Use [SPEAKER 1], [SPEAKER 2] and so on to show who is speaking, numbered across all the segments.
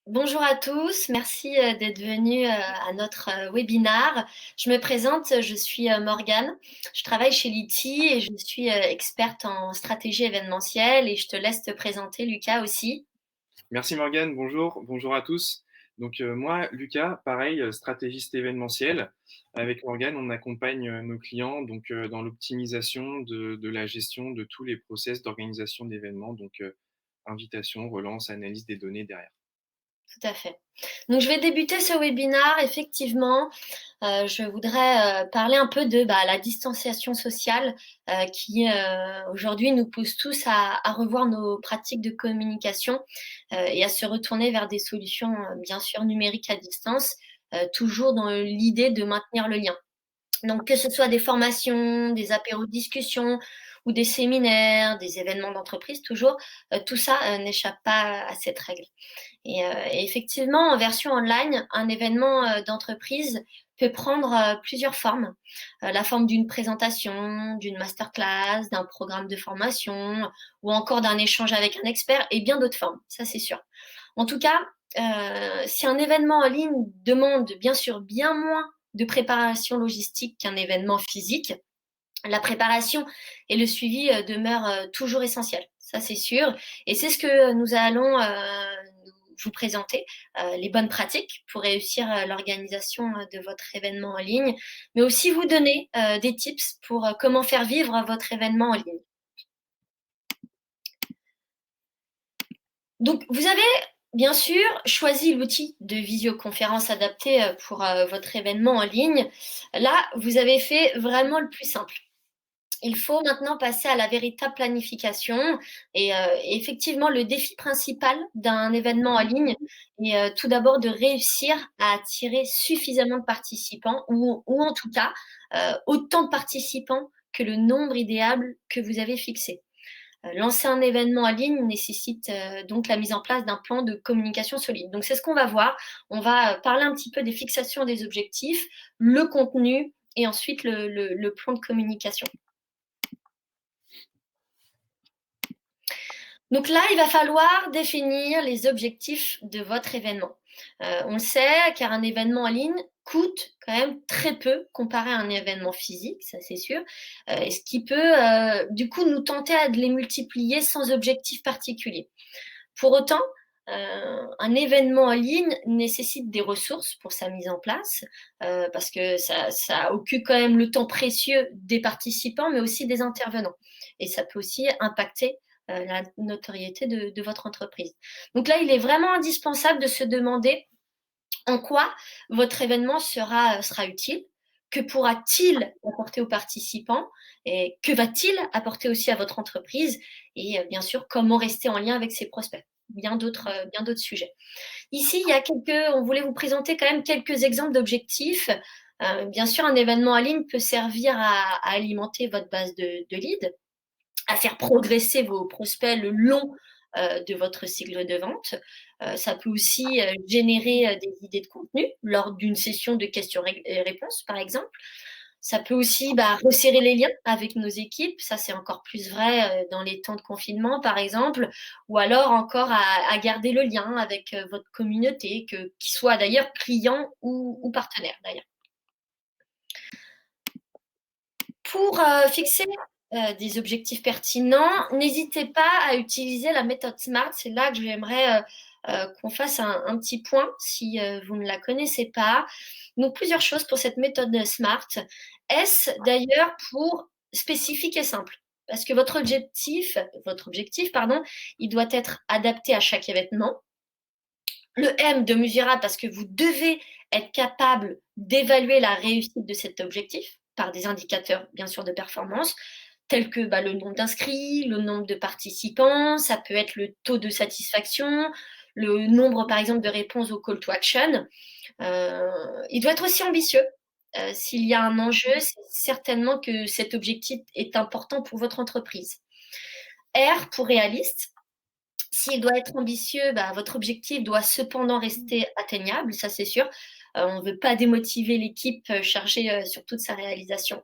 [SPEAKER 1] Bonjour à tous, merci d'être venus à notre webinaire. Je me présente, je suis Morgane, je travaille chez Liti et je suis experte en stratégie événementielle et je te laisse te présenter Lucas aussi.
[SPEAKER 2] Merci Morgane, bonjour, bonjour à tous. Moi, Lucas, pareil, stratégiste événementiel. Avec Morgane, on accompagne nos clients dans l'optimisation de la gestion de tous les process d'organisation d'événements, invitation, relance, analyse des données derrière.
[SPEAKER 1] Tout à fait. Donc je vais débuter ce webinaire. Effectivement, je voudrais parler un peu de la distanciation sociale qui aujourd'hui nous pousse tous à revoir nos pratiques de communication et à se retourner vers des solutions bien sûr numériques à distance, toujours dans l'idée de maintenir le lien. Donc, que ce soit des formations, des apéros de discussion ou des séminaires, des événements d'entreprise toujours, tout ça, n'échappe pas à cette règle. Et effectivement, en version online, un événement, d'entreprise peut prendre, plusieurs formes. La forme d'une présentation, d'une masterclass, d'un programme de formation ou encore d'un échange avec un expert et bien d'autres formes, ça c'est sûr. En tout cas, si un événement en ligne demande bien sûr bien moins de préparation logistique qu'un événement physique, la préparation et le suivi demeurent toujours essentiels, ça c'est sûr. Et c'est ce que nous allons vous présenter, les bonnes pratiques pour réussir l'organisation de votre événement en ligne, mais aussi vous donner des tips pour comment faire vivre votre événement en ligne. Donc, vous avez bien sûr choisi l'outil de visioconférence adapté pour votre événement en ligne. Là, vous avez fait vraiment le plus simple. Il faut maintenant passer à la véritable planification et effectivement, le défi principal d'un événement en ligne est, tout d'abord de réussir à attirer suffisamment de participants ou en tout cas, autant de participants que le nombre idéal que vous avez fixé. Lancer un événement en ligne nécessite, donc la mise en place d'un plan de communication solide. Donc c'est ce qu'on va voir. On va, parler un petit peu des fixations des objectifs, le contenu et ensuite le plan de communication. Donc là, il va falloir définir les objectifs de votre événement. On le sait, car un événement en ligne coûte quand même très peu comparé à un événement physique, ça c'est sûr, et ce qui peut, du coup nous tenter à de les multiplier sans objectif particulier. Pour autant, un événement en ligne nécessite des ressources pour sa mise en place, parce que ça occupe quand même le temps précieux des participants, mais aussi des intervenants et ça peut aussi impacter, la notoriété de votre entreprise. Donc là, il est vraiment indispensable de se demander en quoi votre événement sera utile, que pourra-t-il apporter aux participants et que va-t-il apporter aussi à votre entreprise et bien sûr, comment rester en lien avec ses prospects. Bien d'autres sujets. Ici, il y a on voulait vous présenter quand même quelques exemples d'objectifs. Bien sûr, un événement en ligne peut servir à alimenter votre base de leads, à faire progresser vos prospects le long de votre cycle de vente. Ça peut aussi générer des idées de contenu lors d'une session de questions et réponses, par exemple. Ça peut aussi resserrer les liens avec nos équipes. Ça, c'est encore plus vrai dans les temps de confinement, par exemple, ou alors encore à garder le lien avec votre communauté, qu'il soit d'ailleurs client ou partenaire, d'ailleurs. Pour fixer des objectifs pertinents, n'hésitez pas à utiliser la méthode SMART. C'est là que j'aimerais qu'on fasse un petit point si vous ne la connaissez pas. Donc, plusieurs choses pour cette méthode SMART. S d'ailleurs pour spécifique et simple. Parce que votre objectif, pardon, il doit être adapté à chaque événement. Le M de mesurable parce que vous devez être capable d'évaluer la réussite de cet objectif par des indicateurs, bien sûr, de performance, tels que le nombre d'inscrits, le nombre de participants, ça peut être le taux de satisfaction, le nombre, par exemple, de réponses au call to action. Il doit être aussi ambitieux. S'il y a un enjeu, c'est certainement que cet objectif est important pour votre entreprise. R pour réaliste. S'il doit être ambitieux, votre objectif doit cependant rester atteignable, ça c'est sûr. On ne veut pas démotiver l'équipe chargée sur toute sa réalisation.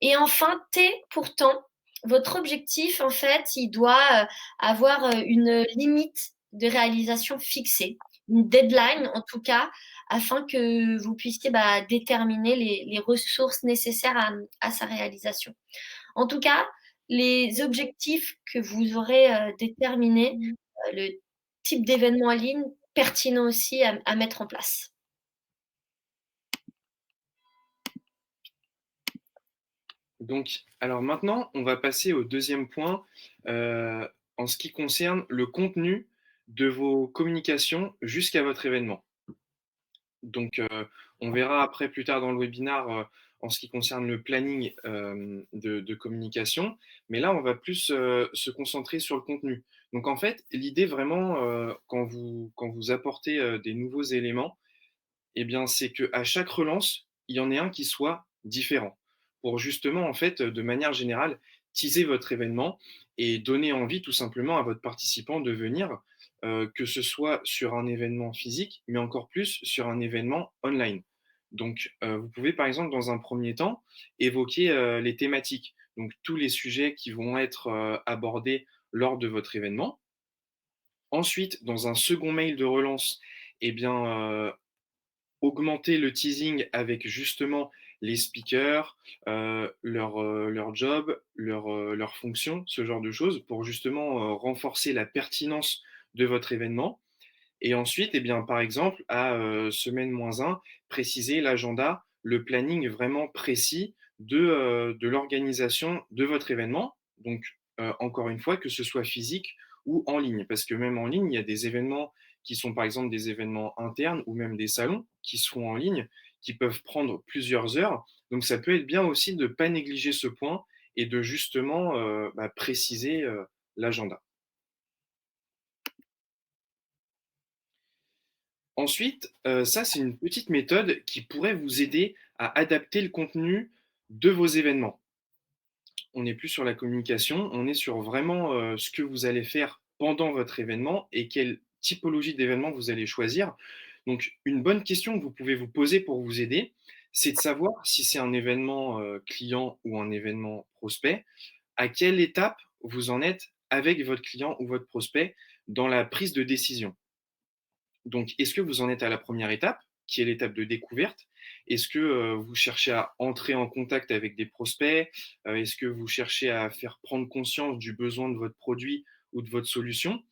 [SPEAKER 1] Et enfin, T pourtant, votre objectif, en fait, il doit avoir une limite de réalisation fixée. une deadline, en tout cas, afin que vous puissiez déterminer les ressources nécessaires à sa réalisation. En tout cas, les objectifs que vous aurez déterminés, le type d'événement en ligne pertinent aussi à mettre en place.
[SPEAKER 2] Donc, alors maintenant, on va passer au deuxième point en ce qui concerne le contenu de vos communications jusqu'à votre événement. Donc, on verra après plus tard dans le webinaire en ce qui concerne le planning de communication, mais là, on va plus se concentrer sur le contenu. Donc, en fait, l'idée vraiment, quand vous apportez des nouveaux éléments, eh bien, c'est qu'à chaque relance, il y en ait un qui soit différent. Pour justement, en fait, de manière générale, teaser votre événement et donner envie tout simplement à votre participant de venir, que ce soit sur un événement physique, mais encore plus sur un événement online. Donc, vous pouvez par exemple, dans un premier temps, évoquer les thématiques, donc tous les sujets qui vont être abordés lors de votre événement. Ensuite, dans un second mail de relance, eh bien, augmenter le teasing avec justement les speakers, leur job, leur fonction, ce genre de choses, pour justement renforcer la pertinence de votre événement. Et ensuite, eh bien, par exemple, à semaine -1, préciser l'agenda, le planning vraiment précis de l'organisation de votre événement. Donc, encore une fois, que ce soit physique ou en ligne. Parce que même en ligne, il y a des événements qui sont par exemple des événements internes ou même des salons qui seront en ligne, qui peuvent prendre plusieurs heures. Donc, ça peut être bien aussi de ne pas négliger ce point et de justement préciser l'agenda. Ensuite, ça, c'est une petite méthode qui pourrait vous aider à adapter le contenu de vos événements. On n'est plus sur la communication, on est sur vraiment ce que vous allez faire pendant votre événement et quelle typologie d'événement vous allez choisir. Donc, une bonne question que vous pouvez vous poser pour vous aider, c'est de savoir si c'est un événement client ou un événement prospect, à quelle étape vous en êtes avec votre client ou votre prospect dans la prise de décision. Donc, est-ce que vous en êtes à la première étape, qui est l'étape de découverte? Est-ce que vous cherchez à entrer en contact avec des prospects? Est-ce que vous cherchez à faire prendre conscience du besoin de votre produit ou de votre solution?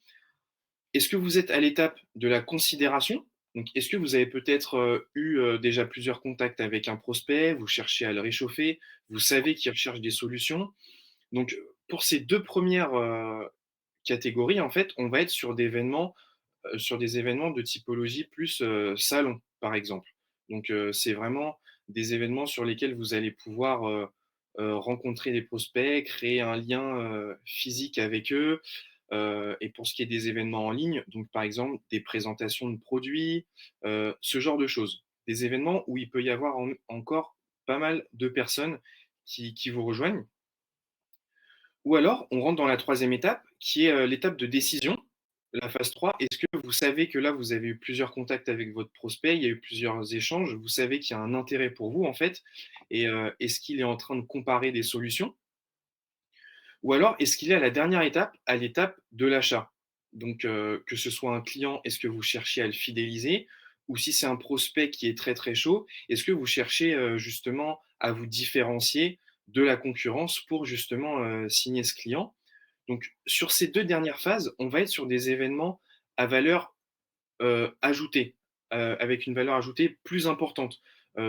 [SPEAKER 2] Est-ce que vous êtes à l'étape de la considération? Donc, est-ce que vous avez peut-être eu déjà plusieurs contacts avec un prospect? Vous cherchez à le réchauffer? Vous savez qu'il recherche des solutions? Donc, pour ces deux premières catégories, en fait, on va être sur des événements de typologie plus salon, par exemple. Donc, c'est vraiment des événements sur lesquels vous allez pouvoir rencontrer des prospects, créer un lien physique avec eux. Et pour ce qui est des événements en ligne, donc par exemple des présentations de produits, ce genre de choses. Des événements où il peut y avoir encore pas mal de personnes qui vous rejoignent. Ou alors, on rentre dans la troisième étape, qui est l'étape de décision, la phase 3. Est-ce que vous savez que là, vous avez eu plusieurs contacts avec votre prospect, il y a eu plusieurs échanges, vous savez qu'il y a un intérêt pour vous, en fait, et est-ce qu'il est en train de comparer des solutions? Ou alors, est-ce qu'il est à la dernière étape, à l'étape de l'achat? Donc, que ce soit un client, est-ce que vous cherchez à le fidéliser? Ou si c'est un prospect qui est très très chaud, est-ce que vous cherchez justement à vous différencier de la concurrence pour justement signer ce client? Donc, sur ces deux dernières phases, on va être sur des événements à valeur ajoutée, avec une valeur ajoutée plus importante.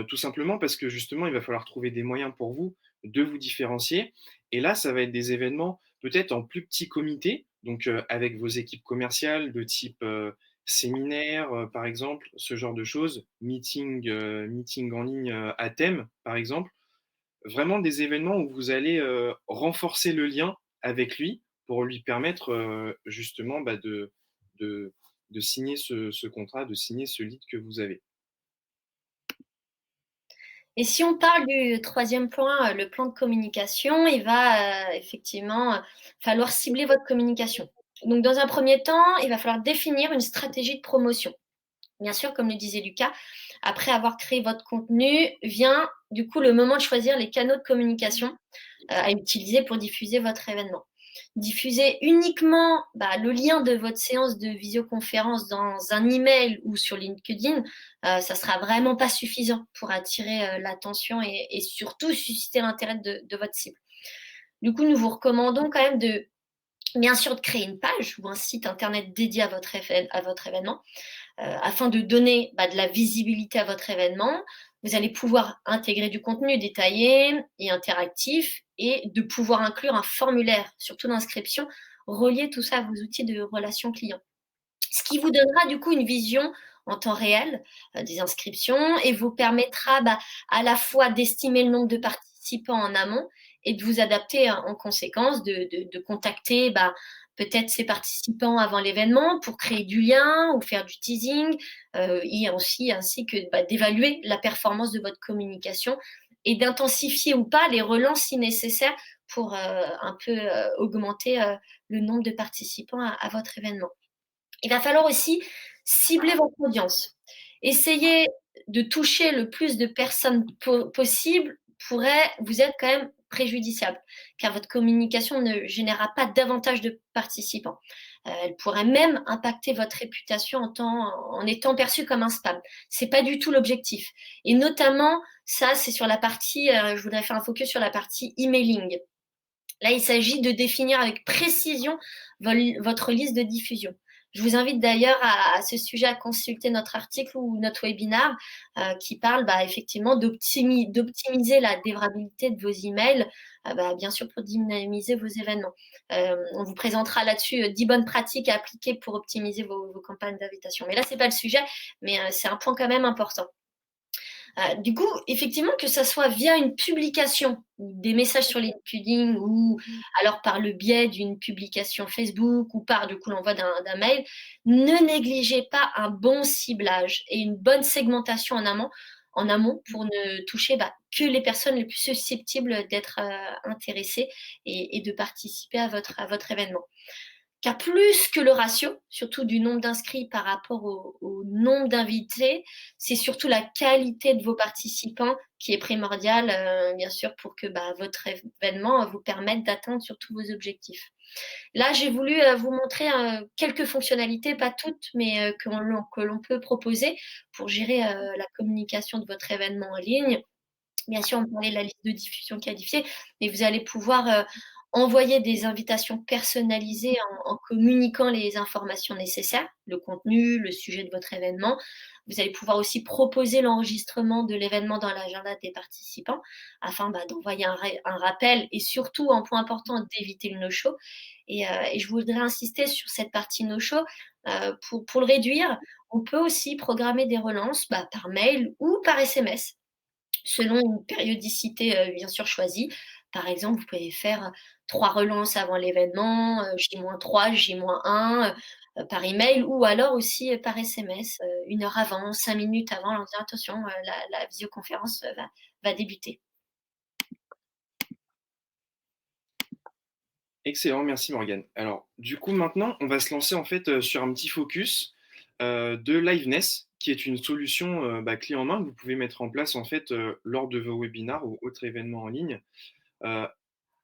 [SPEAKER 2] Tout simplement parce que justement, il va falloir trouver des moyens pour vous de vous différencier. Et là, ça va être des événements peut-être en plus petit comité, donc avec vos équipes commerciales de type séminaire, par exemple, ce genre de choses, meeting en ligne à thème, par exemple. Vraiment des événements où vous allez renforcer le lien avec lui pour lui permettre justement de, de signer ce contrat, de signer ce lead que vous avez.
[SPEAKER 1] Et si on parle du troisième point, le plan de communication, il va effectivement falloir cibler votre communication. Donc, dans un premier temps, il va falloir définir une stratégie de promotion. Bien sûr, comme le disait Lucas, après avoir créé votre contenu, vient du coup le moment de choisir les canaux de communication à utiliser pour diffuser votre événement. Diffuser uniquement le lien de votre séance de visioconférence dans un email ou sur LinkedIn, ça sera vraiment pas suffisant pour attirer l'attention et surtout susciter l'intérêt de votre cible. Du coup, nous vous recommandons quand même bien sûr, de créer une page ou un site internet dédié à votre événement, afin de donner de la visibilité à votre événement. Vous allez pouvoir intégrer du contenu détaillé et interactif et de pouvoir inclure un formulaire, surtout d'inscription, relier tout ça à vos outils de relations clients. Ce qui vous donnera du coup une vision en temps réel des inscriptions et vous permettra à la fois d'estimer le nombre de participants en amont et de vous adapter en conséquence, de contacter peut-être ces participants avant l'événement pour créer du lien ou faire du teasing et aussi ainsi que d'évaluer la performance de votre communication et d'intensifier ou pas les relances si nécessaire pour un peu augmenter le nombre de participants à votre événement. Il va falloir aussi cibler votre audience. Essayer de toucher le plus de personnes possible pourrait vous être quand même préjudiciable, car votre communication ne générera pas davantage de participants. Elle pourrait même impacter votre réputation en étant perçue comme un spam. C'est pas du tout l'objectif. Et notamment, ça, c'est sur la partie, je voudrais faire un focus sur la partie emailing. Là, il s'agit de définir avec précision votre liste de diffusion. Je vous invite d'ailleurs à ce sujet à consulter notre article ou notre webinaire qui parle effectivement d'optimiser la délivrabilité de vos emails, bien sûr pour dynamiser vos événements. On vous présentera là-dessus 10 bonnes pratiques à appliquer pour optimiser vos campagnes d'invitation. Mais là, ce n'est pas le sujet, mais c'est un point quand même important. Du coup, effectivement, que ça soit via une publication, des messages sur LinkedIn ou alors par le biais d'une publication Facebook ou par du coup l'envoi d'un mail, ne négligez pas un bon ciblage et une bonne segmentation en amont pour ne toucher que les personnes les plus susceptibles d'être intéressées et de participer à votre événement. Car plus que le ratio, surtout du nombre d'inscrits par rapport au nombre d'invités, c'est surtout la qualité de vos participants qui est primordiale, bien sûr, pour que votre événement vous permette d'atteindre surtout vos objectifs. Là, j'ai voulu vous montrer quelques fonctionnalités, pas toutes, mais que l'on peut proposer pour gérer la communication de votre événement en ligne. Bien sûr, on parlait de la liste de diffusion qualifiée, mais vous allez pouvoir envoyer des invitations personnalisées en communiquant les informations nécessaires, le contenu, le sujet de votre événement. Vous allez pouvoir aussi proposer l'enregistrement de l'événement dans l'agenda des participants afin d'envoyer un rappel et surtout, un point important, d'éviter le no-show. Et je voudrais insister sur cette partie no-show. Pour le réduire, on peut aussi programmer des relances par mail ou par SMS selon une périodicité, bien sûr choisie. Par exemple, vous pouvez faire 3 relances avant l'événement, J-3, J-1, par email ou alors aussi, par SMS, 1 heure avant, 5 minutes avant, leur dire: «Attention, la visioconférence, va débuter».
[SPEAKER 2] Excellent, merci Morgane. Alors, du coup, maintenant, on va se lancer en fait sur un petit focus de Liveness, qui est une solution clé en main que vous pouvez mettre en place en fait lors de vos webinars ou autres événements en ligne, euh,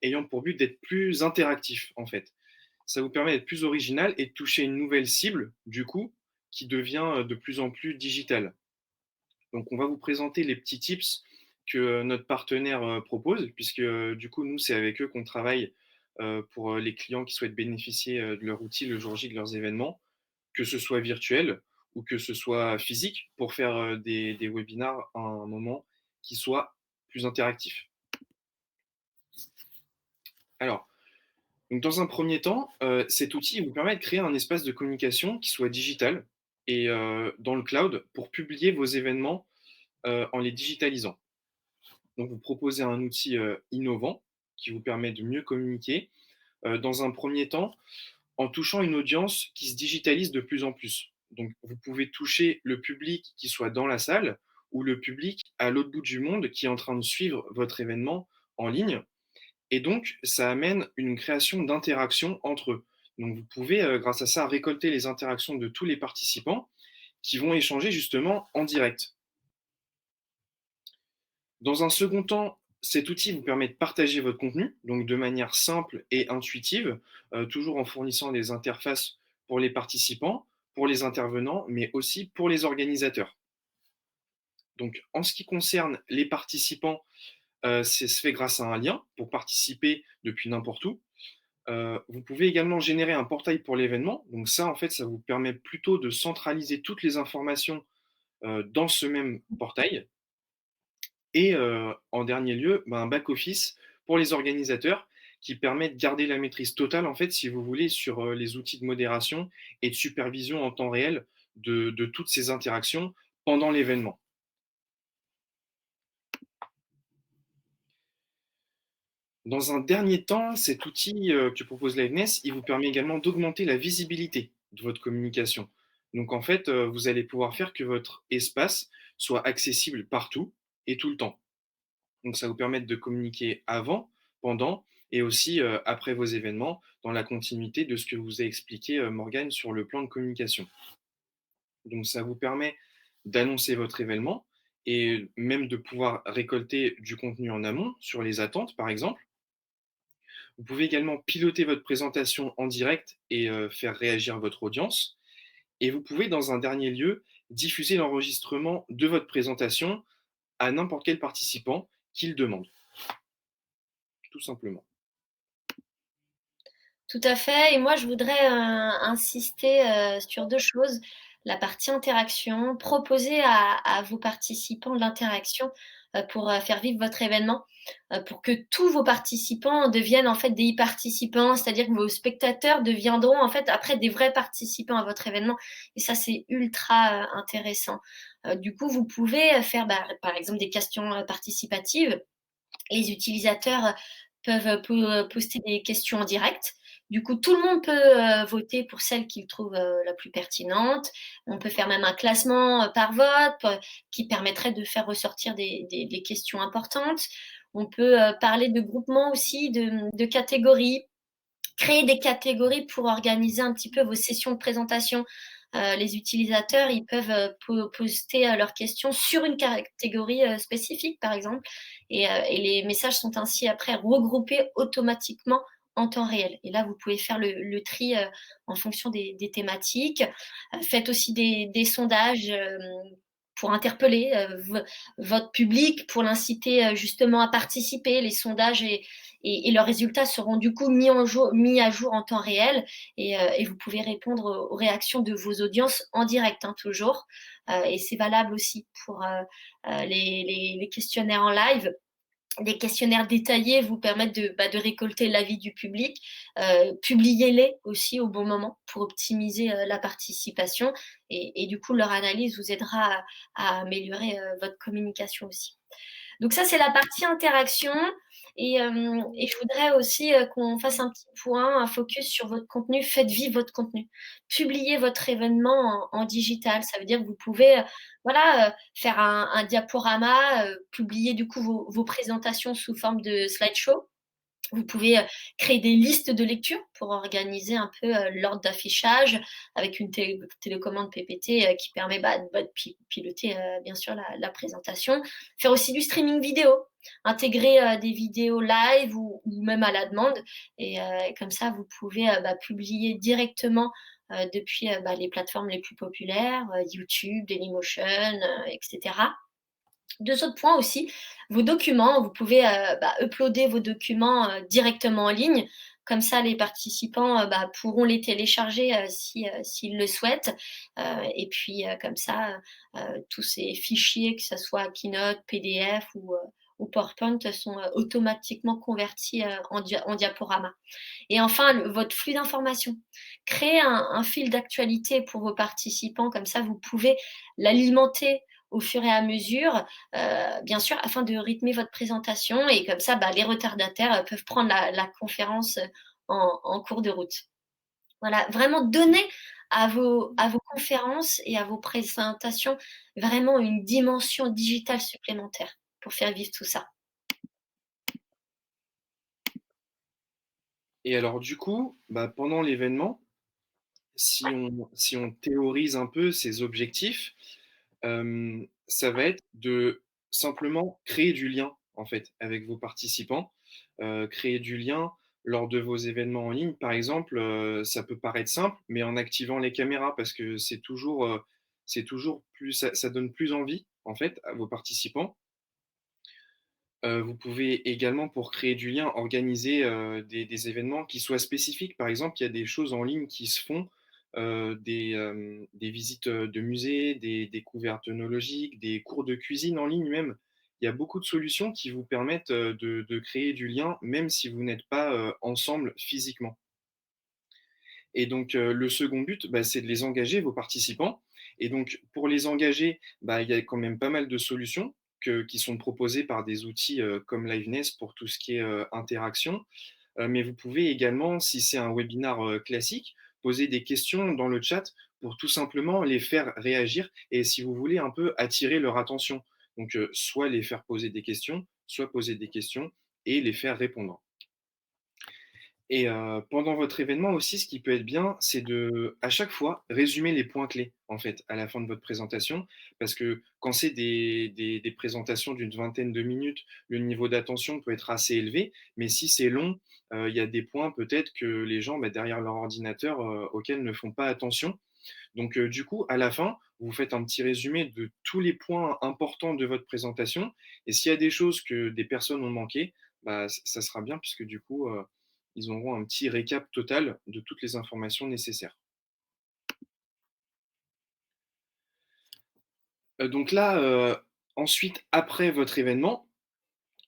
[SPEAKER 2] ayant pour but d'être plus interactif en fait. Ça vous permet d'être plus original et de toucher une nouvelle cible, du coup, qui devient de plus en plus digitale. Donc, on va vous présenter les petits tips que notre partenaire propose, puisque du coup, nous, c'est avec eux qu'on travaille pour les clients qui souhaitent bénéficier de leur outil le jour J de leurs événements, que ce soit virtuel ou que ce soit physique, pour faire des webinars à un moment qui soit plus interactif. Alors, donc dans un premier temps, cet outil vous permet de créer un espace de communication qui soit digital et dans le cloud pour publier vos événements en les digitalisant. Donc, vous proposez un outil innovant qui vous permet de mieux communiquer. Dans un premier temps, en touchant une audience qui se digitalise de plus en plus. Donc, vous pouvez toucher le public qui soit dans la salle ou le public à l'autre bout du monde qui est en train de suivre votre événement en ligne. Et donc, ça amène une création d'interactions entre eux. Donc, vous pouvez, grâce à ça, récolter les interactions de tous les participants qui vont échanger justement en direct. Dans un second temps, Cet outil vous permet de partager votre contenu, donc de manière simple et intuitive, toujours en fournissant des interfaces pour les participants, pour les intervenants, mais aussi pour les organisateurs. Donc, en ce qui concerne les participants, c'est se fait grâce à un lien pour participer depuis n'importe où. Vous pouvez également générer un portail pour l'événement. Donc ça, en fait, ça vous permet plutôt de centraliser toutes les informations dans ce même portail. Et en dernier lieu, un back-office pour les organisateurs qui permet de garder la maîtrise totale, en fait, si vous voulez, sur les outils de modération et de supervision en temps réel de toutes ces interactions pendant l'événement. Dans un dernier temps, cet outil que propose Liveness, il vous permet également d'augmenter la visibilité de votre communication. Donc en fait, vous allez pouvoir faire que votre espace soit accessible partout et tout le temps. Donc ça vous permet de communiquer avant, pendant et aussi après vos événements, dans la continuité de ce que vous a expliqué Morgane sur le plan de communication. Donc ça vous permet d'annoncer votre événement et même de pouvoir récolter du contenu en amont sur les attentes, par exemple. Vous pouvez également piloter votre présentation en direct et faire réagir votre audience. Et vous pouvez, dans un dernier lieu, diffuser l'enregistrement de votre présentation à n'importe quel participant qui le demande, tout simplement.
[SPEAKER 1] Tout à fait. Et moi, je voudrais insister sur deux choses. La partie interaction, proposer à vos participants de l'interaction pour faire vivre votre événement, pour que tous vos participants deviennent en fait des e-participants, c'est-à-dire que vos spectateurs deviendront en fait après des vrais participants à votre événement. Et ça, c'est ultra intéressant. Du coup, vous pouvez faire par exemple des questions participatives. Les utilisateurs peuvent poster des questions en direct. Du coup, tout le monde peut voter pour celle qu'ils trouvent la plus pertinente. On peut faire même un classement par vote qui permettrait de faire ressortir des questions importantes. On peut parler de groupements aussi, de catégories, créer des catégories pour organiser un petit peu vos sessions de présentation. Les utilisateurs, ils peuvent poster leurs questions sur une catégorie spécifique, par exemple, et les messages sont ainsi après regroupés automatiquement en temps réel. Et là, vous pouvez faire le tri en fonction des thématiques. Faites aussi des sondages pour interpeller votre public, pour l'inciter justement à participer. Les sondages et leurs résultats seront du coup mis à jour en temps réel et vous pouvez répondre aux réactions de vos audiences en direct, hein, toujours. Et c'est valable aussi pour les questionnaires en live. Des questionnaires détaillés vous permettent de récolter l'avis du public. Publiez-les aussi au bon moment pour optimiser la participation et du coup, leur analyse vous aidera à améliorer votre communication aussi. Donc ça, c'est la partie interaction. Et je voudrais aussi qu'on fasse un petit point, un focus sur votre contenu. Faites vivre votre contenu. Publiez votre événement en digital. Ça veut dire que vous pouvez voilà, faire un diaporama, publier du coup vos présentations sous forme de slideshow. Vous pouvez créer des listes de lecture pour organiser un peu l'ordre d'affichage avec une télécommande PPT qui permet de piloter bien sûr la présentation. Faire aussi du streaming vidéo, intégrer des vidéos live ou même à la demande. Et comme ça, vous pouvez publier directement depuis les plateformes les plus populaires, YouTube, Dailymotion, etc. Deux autres points aussi, vos documents, vous pouvez uploader vos documents directement en ligne. Comme ça, les participants pourront les télécharger s'ils le souhaitent. Et puis, comme ça, tous ces fichiers, que ce soit Keynote, PDF ou PowerPoint, sont automatiquement convertis en diaporama. Et enfin, votre flux d'informations. Créez un fil d'actualité pour vos participants, comme ça, vous pouvez l'alimenter au fur et à mesure, bien sûr, afin de rythmer votre présentation. Et comme ça, les retardataires peuvent prendre la conférence en cours de route. Voilà, vraiment donner à vos conférences et à vos présentations vraiment une dimension digitale supplémentaire pour faire vivre tout ça.
[SPEAKER 2] Et alors du coup, pendant l'événement, si on théorise un peu ces objectifs, ça va être de simplement créer du lien en fait, avec vos participants, créer du lien lors de vos événements en ligne, par exemple, ça peut paraître simple, mais en activant les caméras, parce que c'est toujours plus, ça donne plus envie, en fait, à vos participants. Vous pouvez également, pour créer du lien, organiser des événements qui soient spécifiques. Par exemple, il y a des choses en ligne qui se font, des visites de musées, des découvertes œnologiques, des cours de cuisine en ligne même. Il y a beaucoup de solutions qui vous permettent de créer du lien, même si vous n'êtes pas ensemble physiquement. Et donc, le second but, bah, c'est de les engager, vos participants. Et donc, pour les engager, bah, il y a quand même pas mal de solutions qui sont proposées par des outils comme Liveness pour tout ce qui est interaction. Mais vous pouvez également, si c'est un webinar classique, poser des questions dans le chat pour tout simplement les faire réagir et si vous voulez un peu attirer leur attention. Donc, soit les faire poser des questions, soit poser des questions et les faire répondre. Et pendant votre événement aussi, ce qui peut être bien, c'est de, à chaque fois, résumer les points clés, en fait, à la fin de votre présentation. Parce que quand c'est des présentations d'une vingtaine de minutes, le niveau d'attention peut être assez élevé. Mais si c'est long, il y a des points peut-être que les gens, bah, derrière leur ordinateur, auxquels ne font pas attention. Donc, du coup, à la fin, vous faites un petit résumé de tous les points importants de votre présentation. Et s'il y a des choses que des personnes ont manquées, bah, ça sera bien puisque du coup, ils auront un petit récap total de toutes les informations nécessaires. Donc là, ensuite, après votre événement,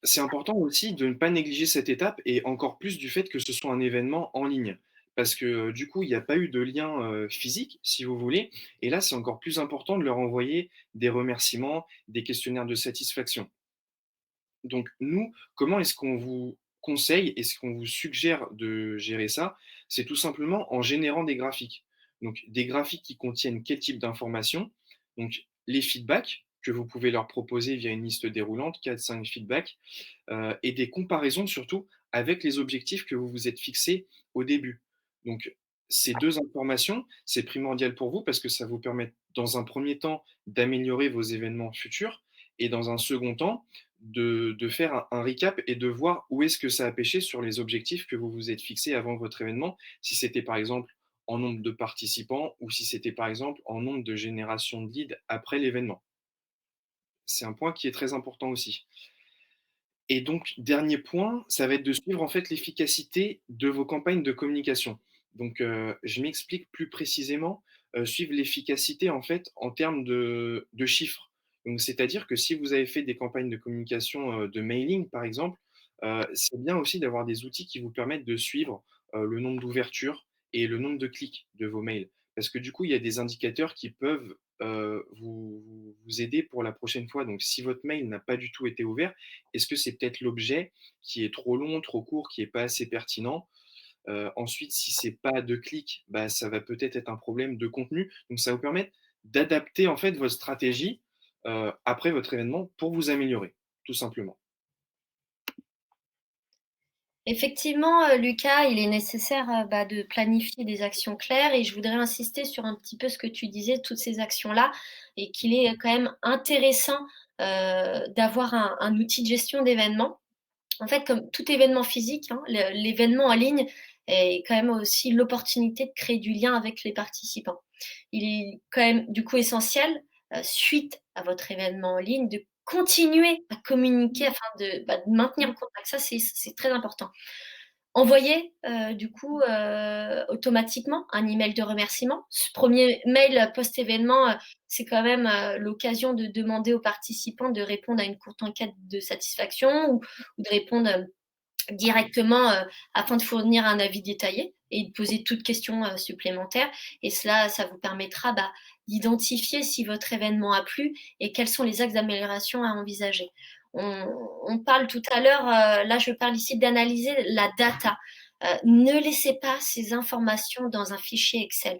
[SPEAKER 2] c'est important aussi de ne pas négliger cette étape et encore plus du fait que ce soit un événement en ligne. Parce que du coup, il n'y a pas eu de lien physique, si vous voulez. Et là, c'est encore plus important de leur envoyer des remerciements, des questionnaires de satisfaction. Donc, nous, comment est-ce qu'on vous conseille et ce qu'on vous suggère de gérer ça? C'est tout simplement en générant des graphiques. Donc, des graphiques qui contiennent quel type d'informations? Donc, les feedbacks que vous pouvez leur proposer via une liste déroulante, 4-5 feedbacks, et des comparaisons surtout avec les objectifs que vous vous êtes fixés au début. Donc, ces deux informations, c'est primordial pour vous parce que ça vous permet, dans un premier temps, d'améliorer vos événements futurs et dans un second temps, de faire un recap et de voir où est-ce que ça a pêché sur les objectifs que vous vous êtes fixés avant votre événement. Si c'était par exemple en nombre de participants ou si c'était par exemple en nombre de générations de leads après l'événement. C'est un point qui est très important aussi. Et donc, dernier point, ça va être de suivre en fait l'efficacité de vos campagnes de communication. Donc, je m'explique plus précisément, suivre l'efficacité en fait en termes de chiffres. Donc, c'est-à-dire que si vous avez fait des campagnes de communication de mailing, par exemple, c'est bien aussi d'avoir des outils qui vous permettent de suivre le nombre d'ouvertures et le nombre de clics de vos mails. Parce que du coup, il y a des indicateurs qui peuvent vous aider pour la prochaine fois. Donc, si votre mail n'a pas du tout été ouvert, est-ce que c'est peut-être l'objet qui est trop long, trop court, qui n'est pas assez pertinent? Ensuite, si c'est pas de clics, bah, ça va peut-être être un problème de contenu. Donc ça va vous permettre d'adapter en fait votre stratégie, après votre événement pour vous améliorer, tout simplement.
[SPEAKER 1] Effectivement, Lucas, il est nécessaire, de planifier des actions claires et je voudrais insister sur un petit peu ce que tu disais, toutes ces actions-là et qu'il est quand même intéressant, d'avoir un outil de gestion d'événements. En fait, comme tout événement physique, hein, l'événement en ligne est quand même aussi l'opportunité de créer du lien avec les participants. Il est quand même du coup essentiel, suite à votre événement en ligne, de continuer à communiquer afin de maintenir le contact. Ça, c'est très important. Envoyer, du coup, automatiquement un email de remerciement. Ce premier mail post-événement, c'est quand même, l'occasion de demander aux participants de répondre à une courte enquête de satisfaction ou de répondre, directement, afin de fournir un avis détaillé et de poser toute question, supplémentaire et cela, ça vous permettra, d'identifier si votre événement a plu et quels sont les axes d'amélioration à envisager. On parle tout à l'heure, là je parle ici d'analyser la data. Ne laissez pas ces informations dans un fichier Excel.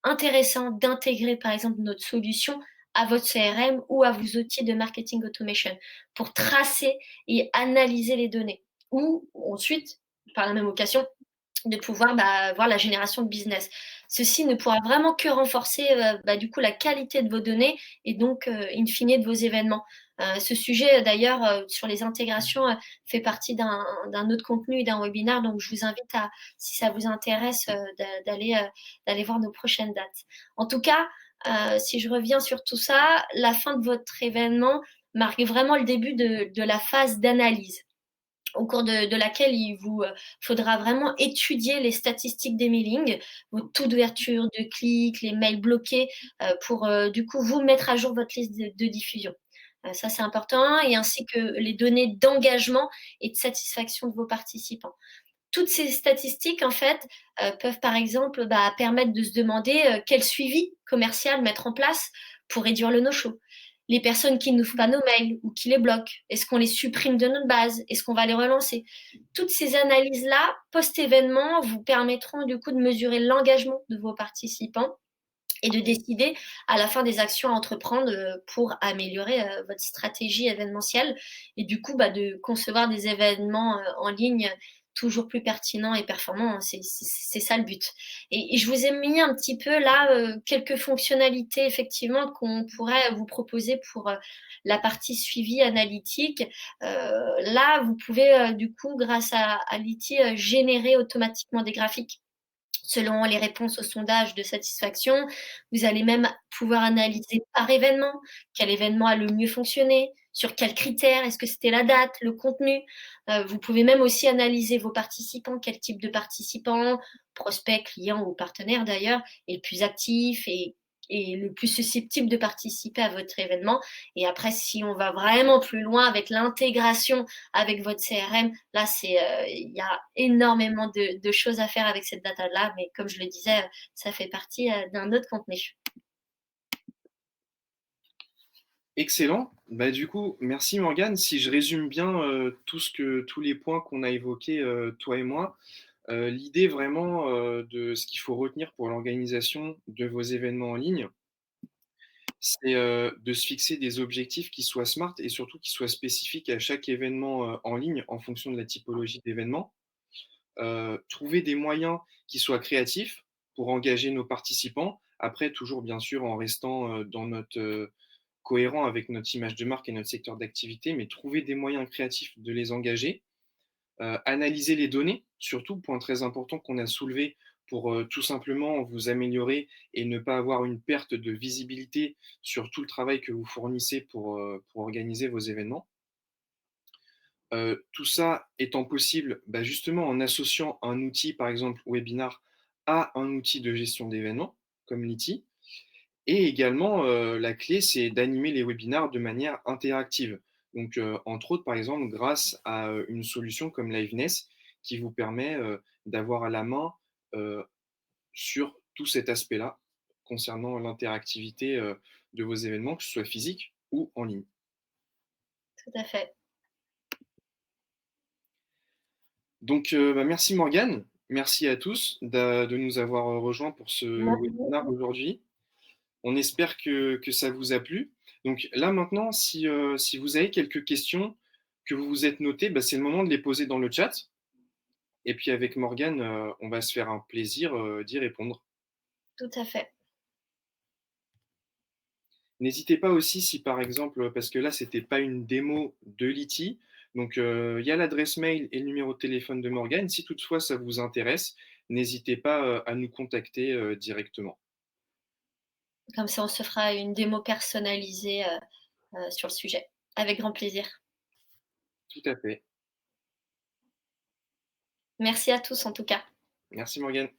[SPEAKER 1] Intéressant d'intégrer par exemple notre solution à votre CRM ou à vos outils de marketing automation pour tracer et analyser les données. Ou ensuite, par la même occasion, de pouvoir voir la génération de business. Ceci ne pourra vraiment que renforcer du coup la qualité de vos données et donc in fine de vos événements. Ce sujet d'ailleurs sur les intégrations fait partie d'un autre contenu et d'un webinaire, donc je vous invite à, si ça vous intéresse, d'aller voir nos prochaines dates. En tout cas, si je reviens sur tout ça, la fin de votre événement marque vraiment le début de la phase d'analyse au cours de laquelle il vous faudra vraiment étudier les statistiques des mailings, vos taux d'ouverture de clics, les mails bloqués, pour du coup vous mettre à jour votre liste de diffusion. Ça, c'est important, et ainsi que les données d'engagement et de satisfaction de vos participants. Toutes ces statistiques, en fait, peuvent par exemple permettre de se demander quel suivi commercial mettre en place pour réduire le no-show. Les personnes qui n'ouvrent pas nos mails ou qui les bloquent, est-ce qu'on les supprime de notre base? Est-ce qu'on va les relancer? Toutes ces analyses-là, post-événement, vous permettront du coup de mesurer l'engagement de vos participants et de décider à la fin des actions à entreprendre pour améliorer votre stratégie événementielle et du coup de concevoir des événements en ligne toujours plus pertinents et performants. C'est ça le but. Et je vous ai mis un petit peu là quelques fonctionnalités effectivement qu'on pourrait vous proposer pour la partie suivi analytique. Là, vous pouvez du coup, grâce à l'IT, générer automatiquement des graphiques selon les réponses au sondage de satisfaction. Vous allez même pouvoir analyser par événement, quel événement a le mieux fonctionné, sur quels critères, est-ce que c'était la date, le contenu. Vous pouvez même aussi analyser vos participants, quel type de participants, prospects, clients ou partenaires d'ailleurs, est le plus actif et le plus susceptible de participer à votre événement. Et après, si on va vraiment plus loin avec l'intégration avec votre CRM, là, il y a énormément de choses à faire avec cette data-là, mais comme je le disais, ça fait partie d'un autre contenu.
[SPEAKER 2] Excellent. Bah, du coup, merci Morgane. Si je résume bien tous les points qu'on a évoqués, toi et moi, l'idée vraiment de ce qu'il faut retenir pour l'organisation de vos événements en ligne, c'est de se fixer des objectifs qui soient smart et surtout qui soient spécifiques à chaque événement en ligne en fonction de la typologie d'événement. Trouver des moyens qui soient créatifs pour engager nos participants. Après, toujours bien sûr en restant dans notre cohérent avec notre image de marque et notre secteur d'activité, mais trouver des moyens créatifs de les engager. Analyser les données, surtout, point très important qu'on a soulevé pour tout simplement vous améliorer et ne pas avoir une perte de visibilité sur tout le travail que vous fournissez pour organiser vos événements. Tout ça étant possible justement en associant un outil, par exemple Webinar, à un outil de gestion d'événements, comme l'ITI. Et également, la clé, c'est d'animer les webinars de manière interactive. Donc, entre autres, par exemple, grâce à une solution comme Liveness, qui vous permet d'avoir à la main sur tout cet aspect-là concernant l'interactivité de vos événements, que ce soit physique ou en ligne.
[SPEAKER 1] Tout à fait.
[SPEAKER 2] Donc, merci Morgane, merci à tous de nous avoir rejoints pour ce webinaire aujourd'hui. On espère que ça vous a plu. Donc là maintenant, si vous avez quelques questions que vous vous êtes notées, c'est le moment de les poser dans le chat. Et puis avec Morgane, on va se faire un plaisir d'y répondre.
[SPEAKER 1] Tout à fait.
[SPEAKER 2] N'hésitez pas aussi si par exemple, parce que là, c'était pas une démo de l'ITI, donc il y a l'adresse mail et le numéro de téléphone de Morgane. Si toutefois ça vous intéresse, n'hésitez pas à nous contacter directement.
[SPEAKER 1] Comme ça, on se fera une démo personnalisée sur le sujet. Avec grand plaisir.
[SPEAKER 2] Tout à fait.
[SPEAKER 1] Merci à tous en tout cas.
[SPEAKER 2] Merci Morgane.